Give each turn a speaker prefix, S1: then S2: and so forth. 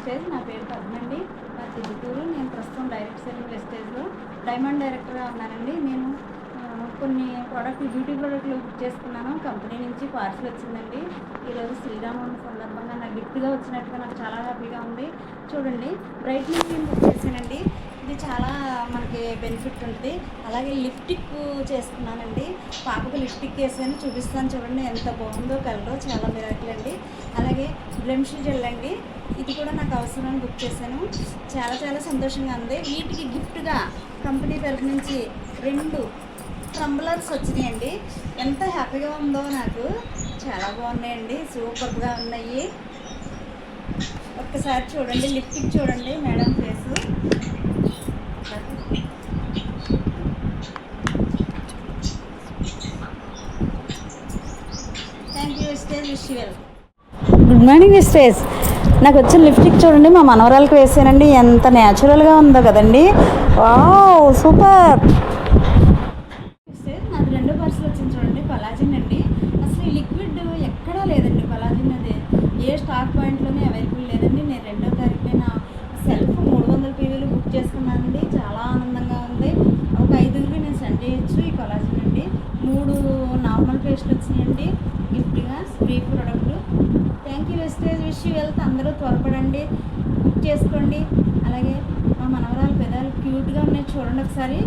S1: Wastage. నా పేరు పద్మండి, నా తిరుపూరు. నేను ప్రస్తుతం డైరెక్ట్ సెల్లింగ్ వెస్టేజ్లో డైమండ్ డైరెక్టర్గా ఉన్నానండి. నేను కొన్ని బ్యూటీ ప్రోడక్ట్లు బుక్ చేసుకున్నాను. కంపెనీ నుంచి పార్సల్ వచ్చిందండి. ఈరోజు శ్రీరామనవమి సందర్భంగా నాకు గిఫ్ట్గా వచ్చినట్టుగా నాకు చాలా హ్యాపీగా ఉంది. చూడండి, బ్రైట్నింగ్ క్రీమ్ బుక్ చేశానండి. ఇది చాలా మనకి బెనిఫిట్ ఉంటుంది. అలాగే లిప్స్టిక్ చేసుకున్నానండి. పాపకు లిప్స్టిక్ వేసాను, చూపిస్తాను చూడండి ఎంత బాగుందో. కలర్ చాలా మిరాకిల్ అండి. అలాగే బ్లెమిష్ జెల్ అండి, ఇది కూడా నాకు అవసరమని బుక్ చేశాను. చాలా చాలా సంతోషంగా ఉంది. వీటికి గిఫ్ట్గా కంపెనీ తరఫు నుంచి 2 టంబ్లర్స్ వచ్చినాయండి. ఎంత హ్యాపీగా ఉందో నాకు. చాలా బాగున్నాయండి, సూపర్గా ఉన్నాయి. ఒక్కసారి చూడండి, లిప్స్టిక్ చూడండి madam face. Thank you Vestige, wish you well.
S2: Good morning Vestige. నాకు వచ్చిన లిప్స్టిక్ చూడండి, మా మనవరాలకు వేసానండి. ఎంత న్యాచురల్గా ఉందో కదండి. Wow, super.
S1: నాకు 2 పర్సులు వచ్చింది చూడండి, కొలాజిన్ అండి. అసలు ఈ లిక్విడ్ ఎక్కడా లేదండి. కొలాజిన్ అది ఏ స్టాక్ పాయింట్లోనే అవైలబుల్ లేదండి. నేను 2వ తారీఖునే నా సెల్ఫ్ 300 PVలు బుక్ చేసుకున్నానండి. చాలా ఆనందంగా ఉంది. ఒక 5కి నేను సెండ్ చేయొచ్చు. ఈ కొలాజిన్ అండి 3 నార్మల్ పేస్ట్ వచ్చినాయండి గిఫ్ట్గా, free product. Thank you Vestige, wish you wealth. అందరూ త్వరపడండి, బుక్ చేసుకోండి. అలాగే మా మనవరాలు పెదాలు క్యూట్గా ఉన్నాయి, చూడండి ఒకసారి.